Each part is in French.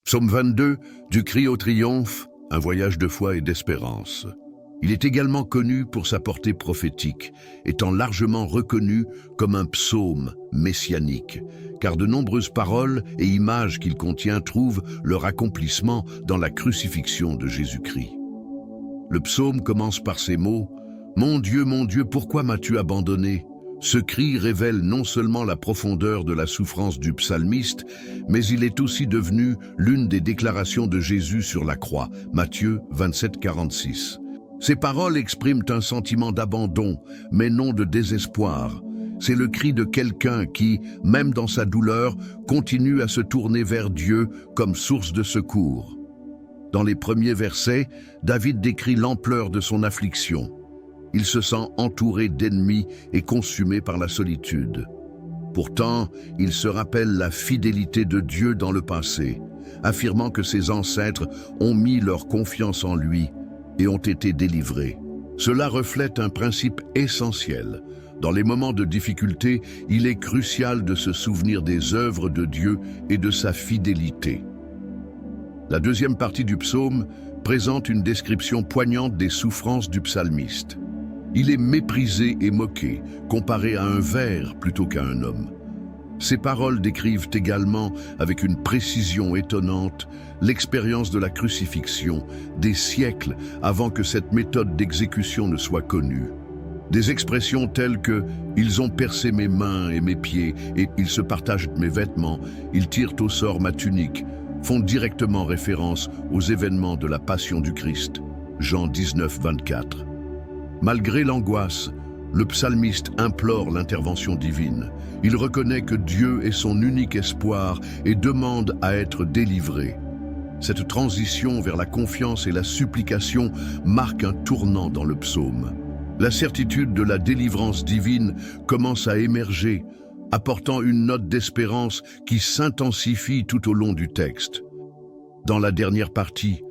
Psaume 22, du cri au triomphe, un voyage de foi et d'espérance. Il est également connu pour sa portée prophétique, étant largement reconnu comme un psaume messianique, car de nombreuses paroles et images qu'il contient trouvent leur accomplissement dans la crucifixion de Jésus-Christ. Le psaume commence par ces mots « Mon Dieu, pourquoi m'as-tu abandonné ?» Ce cri révèle non seulement la profondeur de la souffrance du psalmiste, mais il est aussi devenu l'une des déclarations de Jésus sur la croix, Matthieu 27, 46. Ces paroles expriment un sentiment d'abandon, mais non de désespoir. C'est le cri de quelqu'un qui, même dans sa douleur, continue à se tourner vers Dieu comme source de secours. Dans les premiers versets, David décrit l'ampleur de son affliction. Il se sent entouré d'ennemis et consumé par la solitude. Pourtant, il se rappelle la fidélité de Dieu dans le passé, affirmant que ses ancêtres ont mis leur confiance en lui et ont été délivrés. Cela reflète un principe essentiel. Dans les moments de difficulté, il est crucial de se souvenir des œuvres de Dieu et de sa fidélité. La deuxième partie du psaume présente une description poignante des souffrances du psalmiste. Il est méprisé et moqué, comparé à un ver plutôt qu'à un homme. Ces paroles décrivent également, avec une précision étonnante, l'expérience de la crucifixion, des siècles avant que cette méthode d'exécution ne soit connue. Des expressions telles que « ils ont percé mes mains et mes pieds, et ils se partagent mes vêtements, ils tirent au sort ma tunique » font directement référence aux événements de la Passion du Christ. Jean 19, 24. Malgré l'angoisse, le psalmiste implore l'intervention divine. Il reconnaît que Dieu est son unique espoir et demande à être délivré. Cette transition vers la confiance et la supplication marque un tournant dans le psaume. La certitude de la délivrance divine commence à émerger, apportant une note d'espérance qui s'intensifie tout au long du texte. Dans la dernière partie,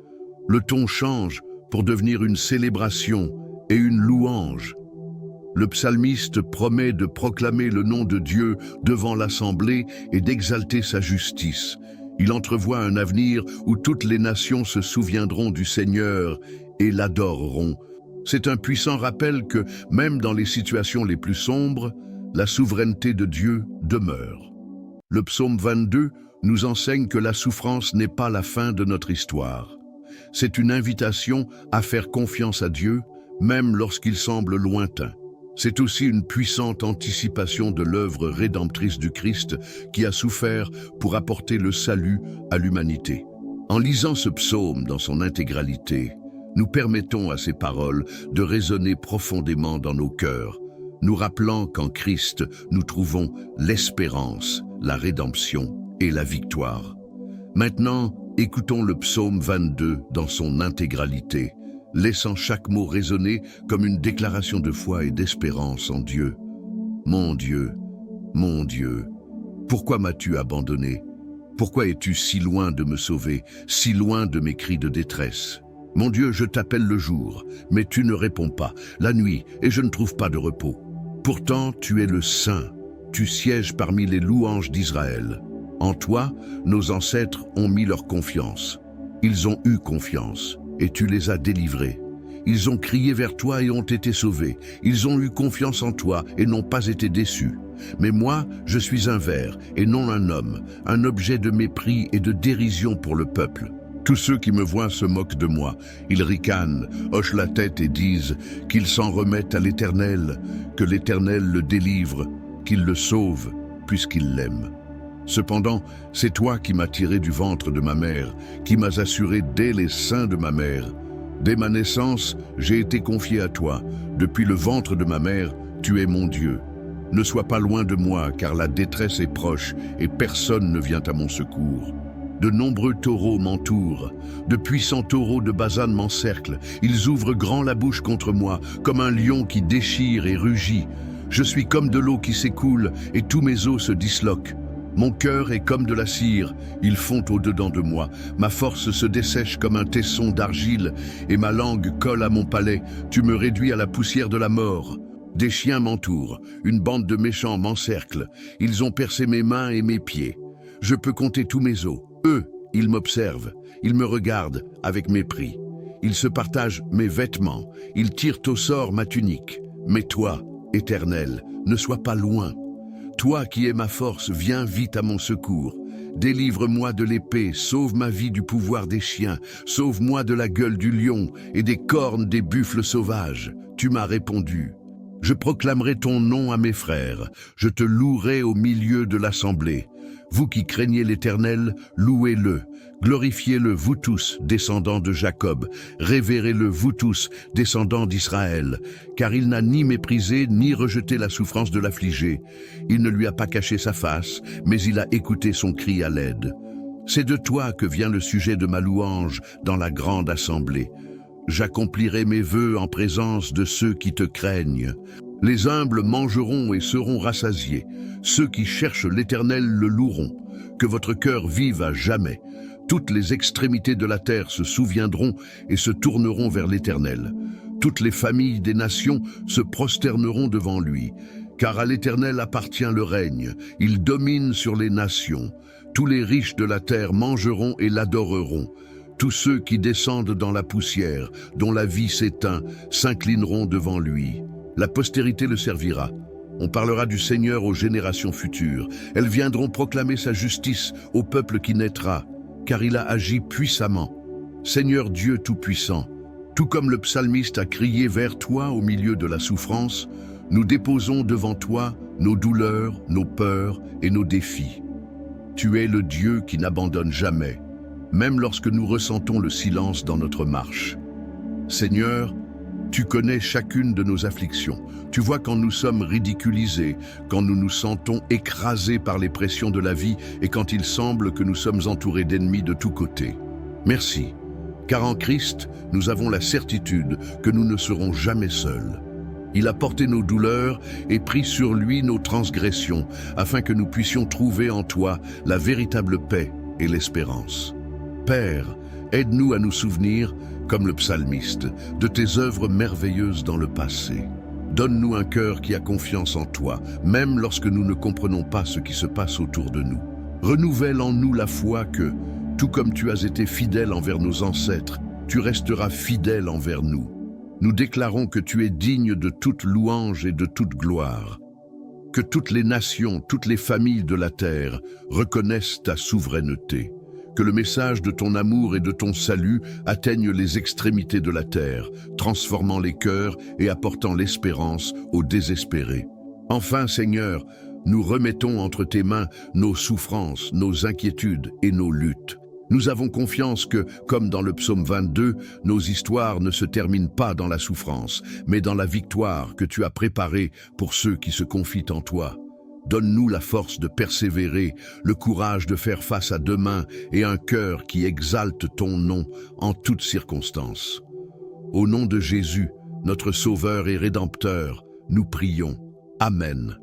le ton change pour devenir une célébration et une louange. Le psalmiste promet de proclamer le nom de Dieu devant l'assemblée et d'exalter sa justice. Il entrevoit un avenir où toutes les nations se souviendront du Seigneur et l'adoreront. C'est un puissant rappel que, même dans les situations les plus sombres, la souveraineté de Dieu demeure. Le psaume 22 nous enseigne que la souffrance n'est pas la fin de notre histoire. C'est une invitation à faire confiance à Dieu, même lorsqu'il semble lointain. C'est aussi une puissante anticipation de l'œuvre rédemptrice du Christ qui a souffert pour apporter le salut à l'humanité. En lisant ce psaume dans son intégralité, nous permettons à ces paroles de résonner profondément dans nos cœurs, nous rappelant qu'en Christ, nous trouvons l'espérance, la rédemption et la victoire. Maintenant, écoutons le psaume 22 dans son intégralité, laissant chaque mot résonner comme une déclaration de foi et d'espérance en Dieu. Mon Dieu, pourquoi m'as-tu abandonné? Pourquoi es-tu si loin de me sauver, si loin de mes cris de détresse? Mon Dieu, je t'appelle le jour, mais tu ne réponds pas, la nuit, et je ne trouve pas de repos. Pourtant, tu es le Saint, tu sièges parmi les louanges d'Israël. En toi, nos ancêtres ont mis leur confiance. Ils ont eu confiance, et tu les as délivrés. Ils ont crié vers toi et ont été sauvés. Ils ont eu confiance en toi et n'ont pas été déçus. Mais moi, je suis un ver et non un homme, un objet de mépris et de dérision pour le peuple. Tous ceux qui me voient se moquent de moi. Ils ricanent, hochent la tête et disent qu'ils s'en remettent à l'Éternel, que l'Éternel le délivre, qu'il le sauve, puisqu'il l'aime. Cependant, c'est toi qui m'as tiré du ventre de ma mère, qui m'as assuré dès les seins de ma mère. Dès ma naissance, j'ai été confié à toi. Depuis le ventre de ma mère, tu es mon Dieu. Ne sois pas loin de moi, car la détresse est proche et personne ne vient à mon secours. De nombreux taureaux m'entourent, de puissants taureaux de Basan m'encerclent. Ils ouvrent grand la bouche contre moi, comme un lion qui déchire et rugit. Je suis comme de l'eau qui s'écoule et tous mes os se disloquent. Mon cœur est comme de la cire, il fond au-dedans de moi. Ma force se dessèche comme un tesson d'argile et ma langue colle à mon palais. Tu me réduis à la poussière de la mort. Des chiens m'entourent, une bande de méchants m'encercle. Ils ont percé mes mains et mes pieds. Je peux compter tous mes os. Eux Il m'observe, il me regarde avec mépris. Il se partage mes vêtements, il tire au sort ma tunique. Mais toi, Éternel, ne sois pas loin. Toi qui es ma force, viens vite à mon secours. Délivre-moi de l'épée, sauve ma vie du pouvoir des chiens, sauve-moi de la gueule du lion et des cornes des buffles sauvages. Tu m'as répondu. Je proclamerai ton nom à mes frères, je te louerai au milieu de l'assemblée. Vous qui craignez l'Éternel, louez-le. Glorifiez-le, vous tous, descendants de Jacob. Révérez-le, vous tous, descendants d'Israël. Car il n'a ni méprisé, ni rejeté la souffrance de l'affligé. Il ne lui a pas caché sa face, mais il a écouté son cri à l'aide. C'est de toi que vient le sujet de ma louange dans la grande assemblée. J'accomplirai mes vœux en présence de ceux qui te craignent. Les humbles mangeront et seront rassasiés. Ceux qui cherchent l'Éternel le loueront. Que votre cœur vive à jamais. Toutes les extrémités de la terre se souviendront et se tourneront vers l'Éternel. Toutes les familles des nations se prosterneront devant lui. Car à l'Éternel appartient le règne. Il domine sur les nations. Tous les riches de la terre mangeront et l'adoreront. Tous ceux qui descendent dans la poussière, dont la vie s'éteint, s'inclineront devant lui. La postérité le servira. On parlera du Seigneur aux générations futures. Elles viendront proclamer sa justice au peuple qui naîtra, car il a agi puissamment. Seigneur Dieu Tout-Puissant, tout comme le psalmiste a crié vers toi au milieu de la souffrance, nous déposons devant toi nos douleurs, nos peurs et nos défis. Tu es le Dieu qui n'abandonne jamais, même lorsque nous ressentons le silence dans notre marche. Seigneur, tu connais chacune de nos afflictions. Tu vois quand nous sommes ridiculisés, quand nous nous sentons écrasés par les pressions de la vie et quand il semble que nous sommes entourés d'ennemis de tous côtés. Merci, car en Christ, nous avons la certitude que nous ne serons jamais seuls. Il a porté nos douleurs et pris sur lui nos transgressions, afin que nous puissions trouver en toi la véritable paix et l'espérance. Père, aide-nous à nous souvenir, comme le psalmiste, de tes œuvres merveilleuses dans le passé. Donne-nous un cœur qui a confiance en toi, même lorsque nous ne comprenons pas ce qui se passe autour de nous. Renouvelle en nous la foi que, tout comme tu as été fidèle envers nos ancêtres, tu resteras fidèle envers nous. Nous déclarons que tu es digne de toute louange et de toute gloire. Que toutes les nations, toutes les familles de la terre reconnaissent ta souveraineté. Que le message de ton amour et de ton salut atteigne les extrémités de la terre, transformant les cœurs et apportant l'espérance aux désespérés. Enfin, Seigneur, nous remettons entre tes mains nos souffrances, nos inquiétudes et nos luttes. Nous avons confiance que, comme dans le psaume 22, nos histoires ne se terminent pas dans la souffrance, mais dans la victoire que tu as préparée pour ceux qui se confient en toi. Donne-nous la force de persévérer, le courage de faire face à demain et un cœur qui exalte ton nom en toutes circonstances. Au nom de Jésus, notre Sauveur et Rédempteur, nous prions. Amen.